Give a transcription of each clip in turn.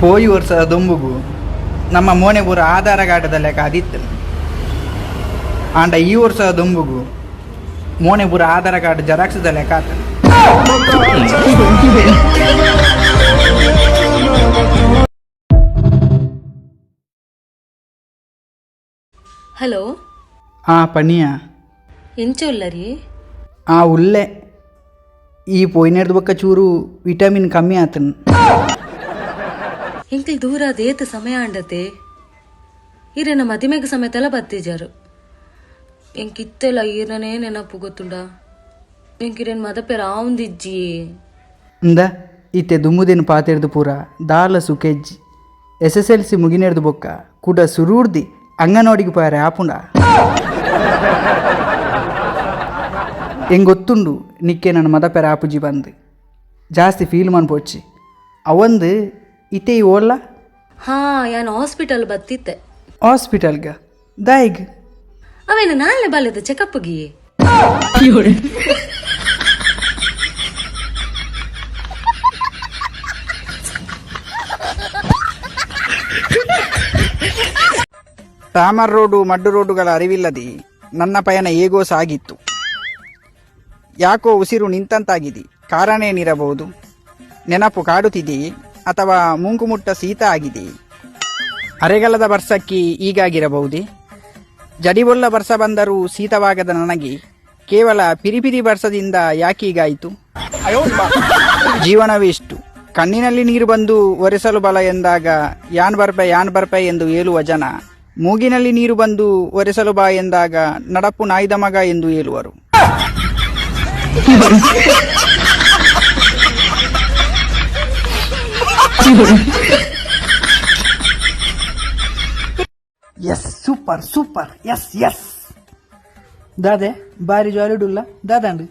ಪೋಯಿ ವರ್ಷದ ದೊಂಬುಗು ನಮ್ಮ ಮೋನೆಪುರ ಆಧಾರ ಕಾರ್ಡದ ಲೆಕ್ಕ ಅದಿತ್ತು ಆಂಡ ಈ ವರ್ಷದ ದೊಂಬುಗು ಮೋನೆಪುರ ಆಧಾರ ಕಾರ್ಡ್ ಜೆರಾಕ್ಸ್ದ ಲೆಕ್ಕ ಆತ. ಹಲೋ ಪನಿಯ ಎಂಚ ಉಲ್ಲರಿ ಉಲ್ಲೆ ಈ ಪೋಯ್ನೆಡ್ದು ಬೊಕ್ಕ ಚೂರು ವಿಟಮಿನ್ ಕಮ್ಮಿ ಆತನ್. ಎಂಕಲ್ ದೂರ ದೇತ ಸಮಯ ಅಂಡತೆ ಈರೆನ ಮದಿಮೆಗ ಸಮೇತ ಬತ್ತಿಜಾರು ಎಂಕಿತ್ತೆಲ್ಲ ಈರನೇ ನೆನಪು ಗೊತ್ತುಂಡ ಎಂಕಿರೇನು ಮದಪೇರ ಆವಂದಿಜ್ಜಿ ಅಂದ ಇತ್ತೆ ದುಮ್ಮುದೇನು ಪಾತೆರ್ದು ಪೂರ ದಾಲ ಸುಕೆಜ್ಜಿ SSLC ಮುಗಿನೆರ್ದು ಬೊಕ್ಕ ಕೂಡ ಸುರೂರ್ದಿ ಅಂಗನವಾಡಿಗೆ ಪೋಯಾರೆ ಆಪುಂಡ ಎಂಗೊತ್ತುಂಡು ನಿಕ್ಕೆ ನನ್ನ ಮದಪೆರ ಆಪುಜಿ ಬಂದು ಜಾಸ್ತಿ ಫೀಲ್ ಮನ್ಪೋಚ್ಚಿ ಅವಂದು ಇತ್ತೆ ಓಲ್ಲ ಹಾ ಯಾನ್ ಹಾಸ್ಪಿಟಲ್ ಬತ್ತಿತ್ತೆ ಹಾಸ್ಪಿಟಲ್ಗ ದಾಯಿಗ್ ಅವೇನ ನಾಳೆ ಬಾಲ್ಯದ ಚೆಕಪ್ಗೆ ತಾಮರ್ ರೋಡು ಮಡ್ಡು ರೋಡುಗಳ ಅರಿವಿಲ್ಲದೆ ನನ್ನ ಪಯಣ ಹೇಗೋ ಸಾಗಿತ್ತು. ಯಾಕೋ ಉಸಿರು ನಿಂತಂತಾಗಿದೆ. ಕಾರಣ ಏನಿರಬಹುದು? ನೆನಪು ಕಾಡುತ್ತಿದೆಯೇ ಅಥವಾ ಮುಂಕುಮುಟ್ಟ ಶೀತ ಆಗಿದೆಯೇ? ಅರೆಗಲದ ಬರ್ಸಕ್ಕಿ ಹೀಗಾಗಿರಬಹುದೇ? ಜಡಿಬೊಲ್ಲ ಬರ್ಸ ಬಂದರೂ ಶೀತವಾಗದ ನನಗೆ ಕೇವಲ ಪಿರಿಪಿರಿ ಬರ್ಸದಿಂದ ಯಾಕೀಗಾಯಿತು? ಜೀವನವೆಷ್ಟು? ಕಣ್ಣಿನಲ್ಲಿ ನೀರು ಬಂದು ಒರೆಸಲು ಬಲ ಎಂದಾಗ ಯಾನ್ ಬರ್ಪೆ ಎಂದು ಹೇಳುವ ಜನ, ಮೂಗಿನಲ್ಲಿ ನೀರು ಬಂದು ಒರೆಸಲು ಬಾ ಎಂದಾಗ ನಡಪ್ಪು ನಾಯ್ದ ಮಗ ಎಂದು ಹೇಳುವರು. Yes super super yes yes ದಾದೆ ಬಾರಿ ಜಾಲಿಡುಲ್ಲ ದಾದಂಡು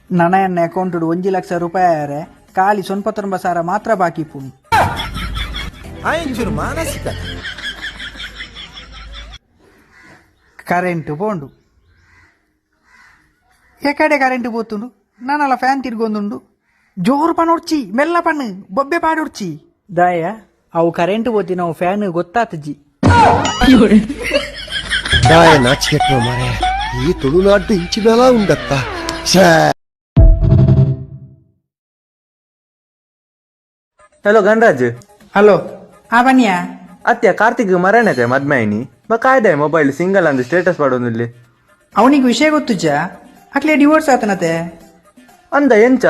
ನನ್ನ ಅಕೌಂಟ್ 1 ಲಕ್ಷ ರೂಪಾಯಿ ಖಾಲಿ 99,000 ಮಾತ್ರ ಬಾಕಿ ಪುಣಿ ಕರೆಂಟ್ పోండు ఎక్కడే కరెంటు పోతుండు నానలా ఫ్యాన్ తిరిగొందుండు జోరు పనొడ్చి మెల్ల పన్ను బొబ్బೆ పాడొడ్చి దాయ అవు కరెంటు పోతే ನಾವು ಫ್ಯಾನ್ ಗೊತ್ತಾತಜ್ಜಿ దాయ నాచికెట్టు మరే ఈ ತುಳುನಾಡು ಇಂಚಿನలా ఉండತ್ತ ಹಲೋ ಗಣರಾಜ್ ಹಲೋ ಬನ್ನಿಯಾ ಅತ್ಯ ಕಾರ್ತಿಕ್ ಮರಣತೆ ಮದ್ಮೈನಿ ಕಾಯ್ದೆ ಮೊಬೈಲ್ ಸಿಂಗಲ್ ಅಂದ್ ಸ್ಟೇಟಸ್ ಮಾಡೋದಿಲ್ಲಿ ಅವನಿಗೆ ವಿಷಯ ಗೊತ್ತುಜ್ಜ ಅಕ್ಲೆ ಡಿವೋರ್ಸ್ ಆತನತೆ ಅಂದ ಎಂಚ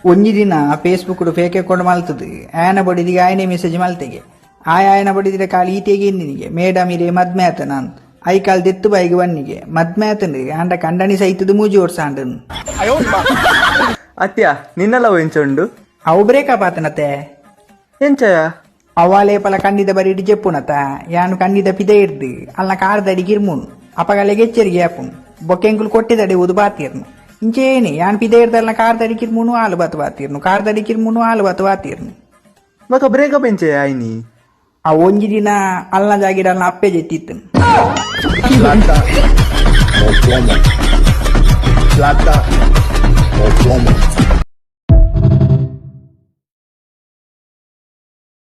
ಒಂಜಿ ದಿನ ಫೇಸ್ಬುಕ್ ಫೇಕ್ ಅಕೌಂಟ್ ಮಲ್ತದು ಆಯನ ಬಡಿದಿಗೆ ಆಯನೆ ಮೆಸೇಜ್ ಮಲ್ತೆಗೆ ಆಯನ ಬಡಿದಿರ ಕಾಲಿ ಈತೆಗೆ ನಿನಗೆ ಮೇಡಮ್ ಇರೇ ಮದ್ಮೆ ಆತನ ಅಂತ ಐ ಕಾಲ್ ದೆತ್ತು ಬೈಗೆ ಬನ್ನಿಗೆ ಮದ್ಮೆ ಆತಂದು ಅಂಡ ಕಂಡನಿ ಸೈತದ ಮೂಜಿ ಓಡ್ಸಾಂಡನ್ ಅತ್ಯ ನಿನ್ನಲ್ಲ ಎಂಚುಂಡು ಅವು ಬ್ರೇಕಪ್ ಆತನತೆ ಎಂಚಯ ಅವಾಲೇಪಲ ಕಣ್ಣಿದ ಬರೀಡಿ ಚೆಪ್ಪುನತ ಯಾನು ಕಣ್ಣಿದ ಪಿದೆ ಇಡ್ದು ಅಲ್ಲ ಕಾರದಡಿ ಗಿರ್ಮುನು ಅಪಗಲೆಗೆ ಎಚ್ಚರಿಗೆ ಆಪುನು ಬೊಕ್ಕೆಂಕುಲು ಕೊಟ್ಟಿದಡಿ ಉದು ಬಾತಿರ್ನು ಇಂಚೇನಿ ಯಾನ್ ಪಿದೆ ಇಡ್ದಲ್ಲ ಕಾರದಡಿ ಕಿರ್ಮುನು ಹಾಲು ಬತ್ತು ಬಾತಿರ್ನು ಕಾರದಡಿ ಕಿರ್ಮುನು ಹಾಲು ಬತ್ತು ಬಾತಿರ್ನು ಮಗ ಬ್ರೇಕಪ್ ಎಂಚಯ ಆಯ್ನಿ ಆ ಒಂಜಿ ದಿನ ಅಲ್ಲ ಜಾಗಿಡಲ್ಲ ಅಪ್ಪೆ ಜೆತ್ತಿತ್ತು plata,